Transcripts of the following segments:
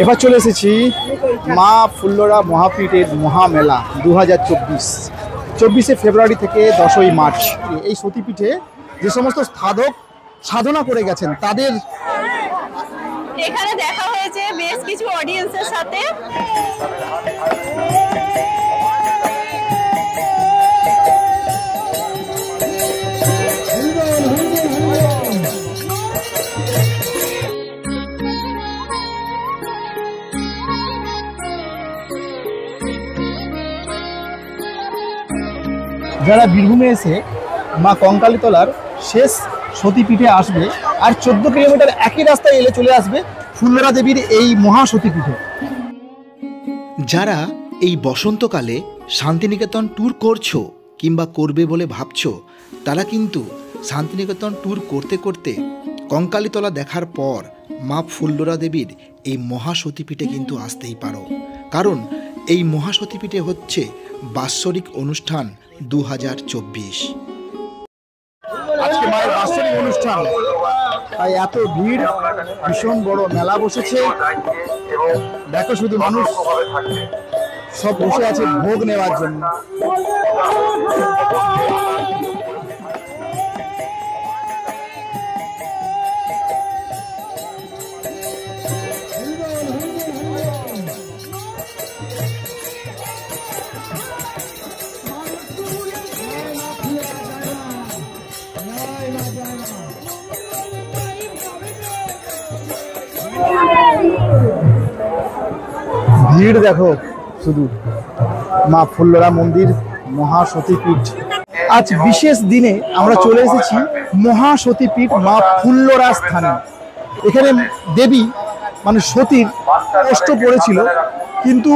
এবার চলে এসেছি মা ফুল্লরা মহাপীঠের মহামেলা 2024 ফেব্রুয়ারি থেকে 10ই মার্চ। এই সতীপীঠে যে সমস্ত সাধক সাধনা করে গেছেন তাদের এখানে দেখা হয়েছে বেশ কিছু অডিয়েন্সের সাথে। যারা বীরভূমে এসে মা কঙ্কালীতলার শেষ সতীপীঠে আসবে আর 14 কিলোমিটার একই রাস্তায় এলে চলে আসবে ফুল্লরা দেবীর এই মহা সতীপীঠে। যারা এই বসন্তকালে শান্তিনিকেতন ট্যুর করছো কিংবা করবে বলে ভাবছো, তারা কিন্তু শান্তিনিকেতন ট্যুর করতে করতে কঙ্কালীতলা দেখার পর মা ফুল্লরা দেবীর এই মহা সতীপীঠে কিন্তু আসতেই পারো, কারণ এই মহা সতীপীঠে হচ্ছে বাৎসরিক অনুষ্ঠান 2024। আজকে মায়ের বাৎসরিক অনুষ্ঠান, তাই এত ভিড়, ভীষণ বড় মেলা বসেছে। দেখো শুধু মানুষ সব বসে আছে ভোগ নেওয়ার জন্য। ভিড় দেখো শুধু মা ফুল্লরা মন্দির মহা সতীপীঠ। আজ বিশেষ দিনে আমরা চলে এসেছি মহা সতীপীঠ মা ফুল্লরা স্থানে। এখানে দেবী মানে সতীর কষ্ট পড়েছিল, কিন্তু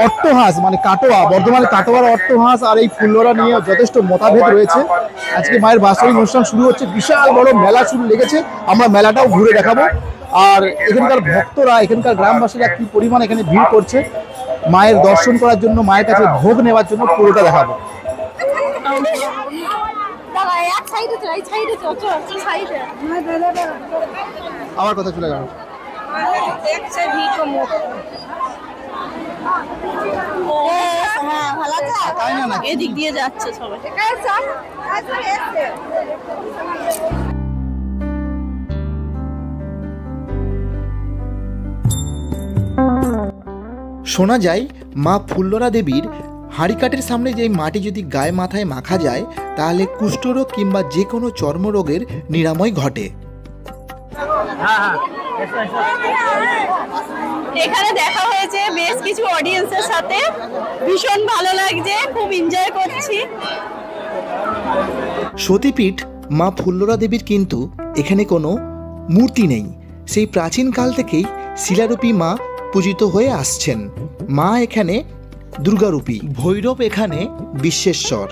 অট্টহাস মানে কাটোয়া, বর্ধমানে কাটোয়ার অট্টহাস আর এই ফুল্লরা নিয়ে যথেষ্ট মতভেদ রয়েছে। আজকে মায়ের বাৎসরিক অনুষ্ঠান শুরু হচ্ছে, বিশাল বড় মেলা শুরু লেগেছে, আমরা মেলাটাও ঘুরে দেখাবো। আর এখানকার ভক্তরা, এখানকার গ্রামবাসীরা কি পরিমাণ এখানে ভিড় করছে মায়ের দর্শন করার জন্য, মায়ের কাছে ভোগ নেওয়ার জন্য, পুরোটা দেখাবো। আমার কথা চলে গেল। এদিক দিয়ে যাচ্ছে সবাই। শোনা যায় মা ফুল্লরা দেবীর হাঁড়িকাঠের সামনে যে মাটি যদি গায়ে মাথায় মাখা যায় তাহলে কুষ্ঠরোগ কিংবা যে কোনো চর্মরোগের নিরাময় ঘটে। এখানে দেখা হয়েছে বেশ কিছু অডিয়েন্সের সাথে, ভীষণ ভালো লাগছে, খুব এনজয় করছি। সতীপীঠ মা ফুল্লরা দেবীর কিন্তু এখানে কোনো মূর্তি নেই, সেই প্রাচীনকাল থেকেই শিলারূপী মা পূজিত হয়ে আসছেন। মা এখানে দুর্গারূপী, ভৈরব এখানে বিশ্বেশ্বর।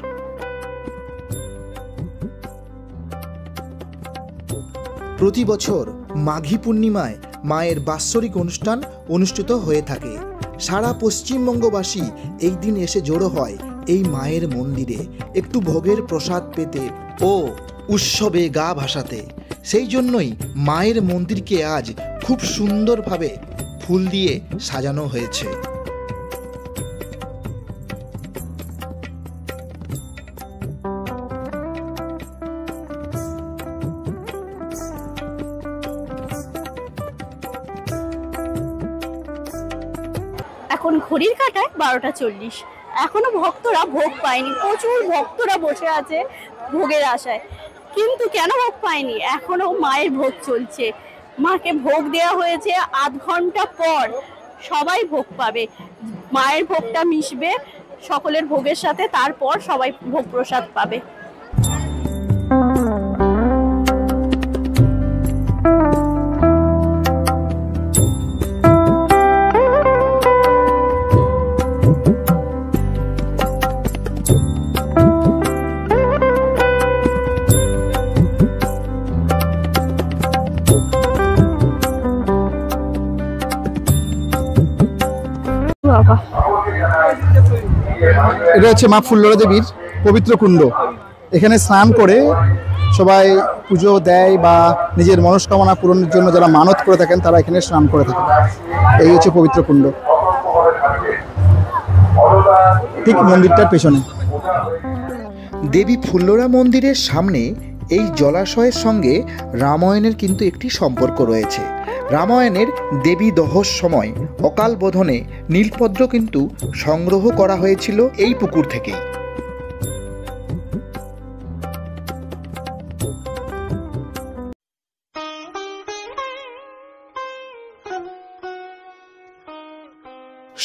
প্রতি বছর মাঘী পূর্ণিমায় মায়ের বাৎসরিক অনুষ্ঠান অনুষ্ঠিত হয়ে থাকে। সারা পশ্চিমবঙ্গবাসী এই দিন এসে জড়ো হয় এই মায়ের মন্দিরে একটু ভোগের প্রসাদ পেতে ও উৎসবে গা ভাসাতে। সেই জন্যই মায়ের মন্দিরকে আজ খুব সুন্দরভাবে ফুল দিয়ে সাজানো হয়েছে। এখন ঘড়ির কাঁটায় 12টা 40। এখনো ভক্তরা ভোগ পায়নি, প্রচুর ভক্তরা বসে আছে ভোগের আশায়। কিন্তু কেন ভোগ পায়নি? এখনো মায়ের ভোগ চলছে। মাকে ভোগ দেওয়া হয়েছে, আধ ঘন্টা পর সবাই ভোগ পাবে। মায়ের ভোগটা মিশবে সকলের ভোগের সাথে, তারপর সবাই ভোগ প্রসাদ পাবে। এটা হচ্ছে মা ফুল্লরা দেবীর পবিত্র কুণ্ড। এখানে স্নান করে সবাই পুজো দেয় বা নিজের মনস্কামনা পূরণের জন্য যারা মানত করে থাকেন তারা এখানে স্নান করে থাকেন। এই হচ্ছে পবিত্র কুণ্ড, ঠিক মন্দিরটার পেছনে। দেবী ফুল্লরা মন্দিরের সামনে এই জলাশয়ের সঙ্গে রামায়ণের কিন্তু একটি সম্পর্ক রয়েছে। রামায়ণের দেবী দহর সময় অকাল বোধনে নীলপদ্র কিন্তু সংগ্রহ করা হয়েছিল এই পুকুর থেকেই।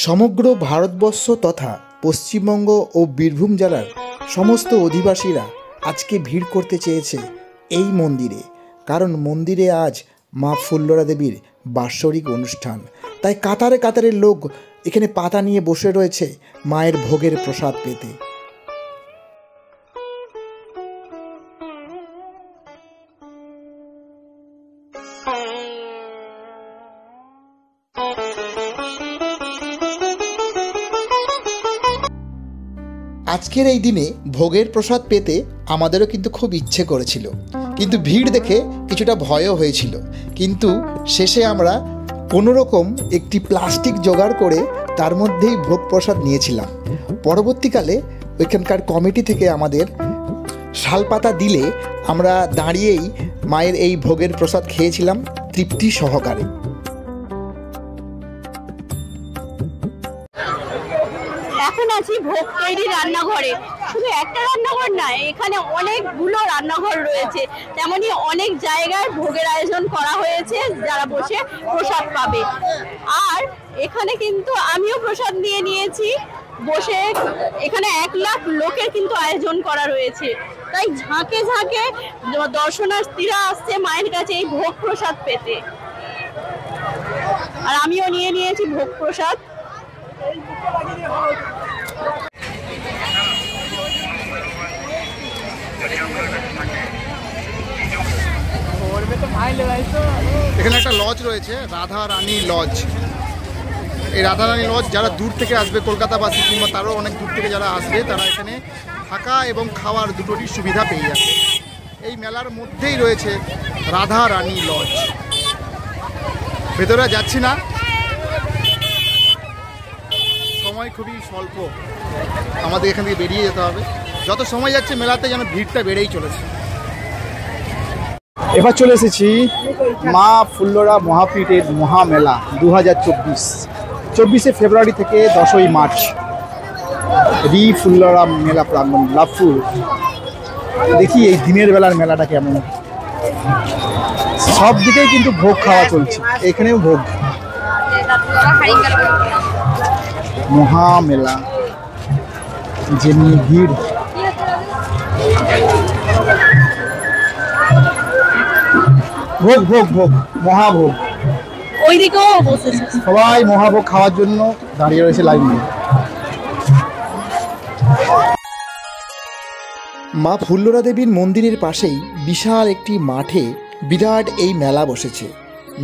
সমগ্র ভারতবর্ষ তথা পশ্চিমবঙ্গ ও বীরভূম জেলার সমস্ত অধিবাসীরা আজকে ভিড় করতে চেয়েছে এই মন্দিরে, কারণ মন্দিরে আজ মা ফুল্লরা দেবীর বাৎসরিক অনুষ্ঠান। তাই কাতারে কাতারে লোক এখানে পাতা নিয়ে বসে রয়েছে মায়ের ভোগের প্রসাদ পেতে। আজকের এই দিনে ভোগের প্রসাদ পেতে আমাদেরও কিন্তু খুব ইচ্ছে করেছিল, কিন্তু ভিড় দেখে কিছুটা ভয়ও হয়েছিল। কিন্তু শেষে আমরা কোনোরকম একটি প্লাস্টিক জোগাড় করে তার মধ্যেই ভোগ প্রসাদ নিয়েছিলাম। পরবর্তীকালে ওইখানকার কমিটি থেকে আমাদের শালপাতা দিলে আমরা দাঁড়িয়েই মায়ের এই ভোগের প্রসাদ খেয়েছিলাম তৃপ্তি সহকারে। এখন আছি ভোগ তৈরি রান্নাঘরে। শুধু একটা রান্নাঘর না, এখানে অনেকগুলো রান্নাঘর রয়েছে, তেমনি অনেক জায়গায় ভোগের আয়োজন করা হয়েছে যারা বসে প্রসাদ পাবে। আর এখানে কিন্তু আমিও প্রসাদ নিয়ে নিয়েছি বসে। এখানে 1 লাখ লোকের কিন্তু আয়োজন করা রয়েছে, তাই ঝাঁকে ঝাঁকে দর্শনার্থীরা আসছে মায়ের কাছে এই ভোগ প্রসাদ পেতে। আর আমিও নিয়ে নিয়েছি ভোগ প্রসাদ। এখানে একটা লজ রয়েছে, রাধা রানী লজ। এই রাধা রানী লজ যারা দূর থেকে আসবে, কলকাতাবাসী কিংবা তারও অনেক দূর থেকে যারা আসবে, তারা এখানে থাকা এবং খাওয়ার দুটোরই সুবিধা পেয়ে যাবে। এই মেলার মধ্যেই রয়েছে রাধা রানী লজ। ভেতরে যাচ্ছি না, সময় খুবই স্বল্প, আমাদের এখান থেকে বেরিয়ে যেতে হবে। যত সময় যাচ্ছে মেলাতে যেন ভিড়টা বেড়েই চলেছে। এবার চলে এসেছি মা ফুল্লরা মহাপীঠের মহামেলা 2024। 24শে ফেব্রুয়ারি থেকে 10ই মার্চ রি ফুল্লরা মেলা প্রাঙ্গণ লাভপুর। দেখি এই দিনের বেলার মেলাটা কেমন। সব দিকেই কিন্তু ভোগ খাওয়া চলছে, এখানেও ভোগ। মহামেলা, যেমনি ভিড়। ভোগ ভোগ ভোগ, মহাভোগ। ওইদিকেও বসেছে সবাই মহাভোগ খাওয়ার জন্য দাঁড়িয়ে রয়েছে লাইন দিয়ে। মা ফুল্লরা দেবীর মন্দিরের পাশেই বিশাল একটি মাঠে বিরাট এই মেলা বসেছে।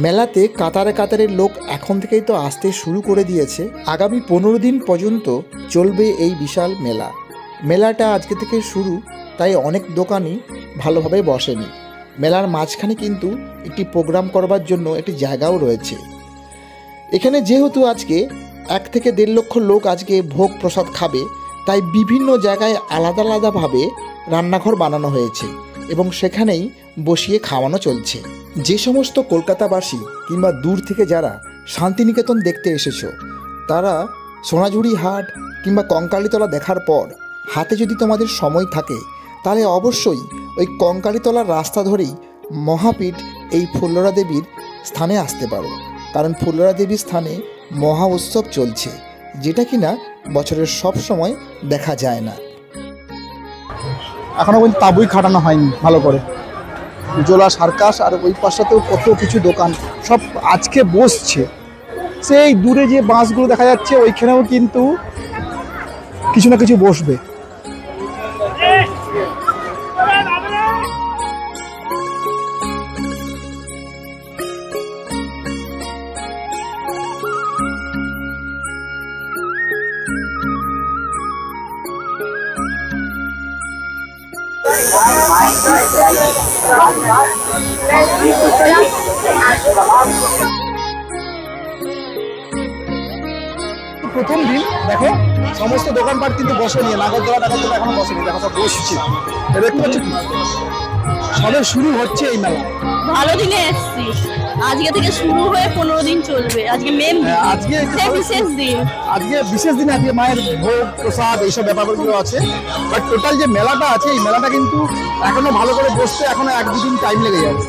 মেলাতে কাতারে কাতারের লোক এখন থেকেই তো আসতে শুরু করে দিয়েছে। আগামী 15 দিন পর্যন্ত চলবে এই বিশাল মেলা। মেলাটা আজকে থেকে শুরু, তাই অনেক দোকানই ভালোভাবে বসেনি। মেলার মাঝখানে কিন্তু একটি প্রোগ্রাম করবার জন্য একটি জায়গাও রয়েছে। এখানে যেহেতু আজকে 1 থেকে 1.5 লক্ষ লোক আজকে ভোগ প্রসাদ খাবে, তাই বিভিন্ন জায়গায় আলাদা আলাদাভাবে রান্নাঘর বানানো হয়েছে এবং সেখানেই বসিয়ে খাওয়ানো চলছে। যে সমস্ত কলকাতাবাসী কিংবা দূর থেকে যারা শান্তিনিকেতন দেখতে এসেছো, তারা সোনাঝুরি হাট কিংবা কঙ্কালীতলা দেখার পর হাতে যদি তোমাদের সময় থাকে, তাহলে অবশ্যই ওই কঙ্কালীতলার রাস্তা ধরেই মহাপীঠ এই ফুল্লরা দেবীর স্থানে আসতে পারো। কারণ ফুল্লরা দেবীর স্থানে মহা উৎসব চলছে, যেটা কিনা বছরের সব সময় দেখা যায় না। এখনো পর্যন্ত তাঁবুই খাটানো হয়নি ভালো করে। জোলা সার্কাস আর ওই পাশটাতেও কত কিছু দোকান সব আজকে বসছে। সেই দূরে যে বাঁশগুলো দেখা যাচ্ছে, ওইখানেও কিন্তু কিছু না কিছু বসবে। প্রথম দিন দেখো সমস্ত দোকানপাট কিন্তু বসেনি, নাগরদোলা এখনো বসেনি, দেখো সব বসছে। দেখতে পাচ্ছ কি সবে শুরু হচ্ছে এই মেলা। ভালো দিনে এসছি, আজকে থেকে শুরু হয়ে 15 দিন চলবে। আজকে মেন আজকে বিশেষ দিন, আজকে বিশেষ দিন, আজকে মায়ের ভোগ প্রসাদ এইসব ব্যাপারগুলো আছে। বাট টোটাল যে মেলাটা আছে এই মেলাটা কিন্তু এখনো ভালো করে বসতে এখনো 1-2 দিন টাইম লেগে যাবে।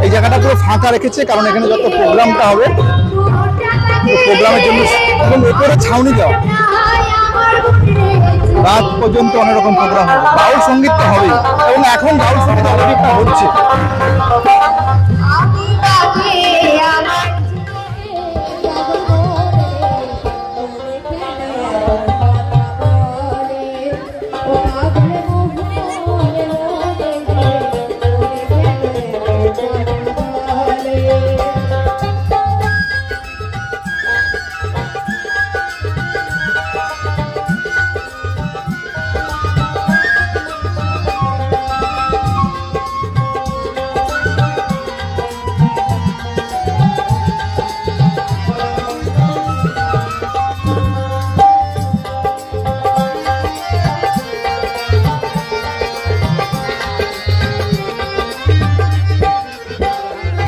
এই জায়গাটা পুরো ফাঁকা রেখেছে কারণ এখানে যত প্রোগ্রামটা হবে প্রোগ্রামের জন্য, এবং উপরে ছাউনি দেওয়া, রাত পর্যন্ত অনেক রকম প্রোগ্রাম হবে। বাউল সঙ্গীতটা হবে এবং এখন বাউল সঙ্গীত অলরেডি একটা হচ্ছে।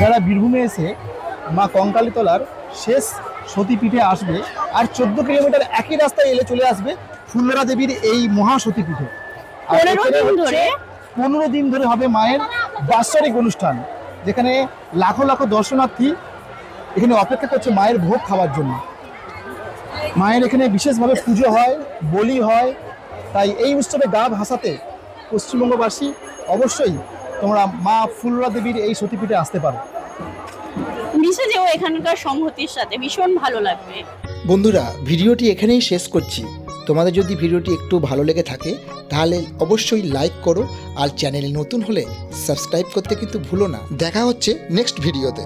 যারা বীরভূমে এসে মা কঙ্কালীতলার শেষ সতীপীঠে আসবে আর 14 কিলোমিটার একই রাস্তায় এলে চলে আসবে ফুল্লরা দেবীর এই মহাসতীপীঠে। 15 দিন ধরে হবে মায়ের বাৎসরিক অনুষ্ঠান, যেখানে লাখো লাখো দর্শনার্থী এখানে অপেক্ষা করছে মায়ের ভোগ খাওয়ার জন্য। মায়ের এখানে বিশেষভাবে পুজো হয়, বলি হয়, তাই এই উৎসবে গা ভাসাতে পশ্চিমবঙ্গবাসী অবশ্যই তোমরা মা ফুল্লরা দেবীর এই সতীপীঠে আসতে পারো। বিশেষেও এখানকার সংহতির সাথে ভীষণ ভালো লাগবে। বন্ধুরা, ভিডিওটি এখানেই শেষ করছি। তোমাদের যদি ভিডিওটি একটু ভালো লেগে থাকে তাহলে অবশ্যই লাইক করো, আর চ্যানেলে নতুন হলে সাবস্ক্রাইব করতে কিন্তু ভুলো না। দেখা হচ্ছে নেক্সট ভিডিওতে।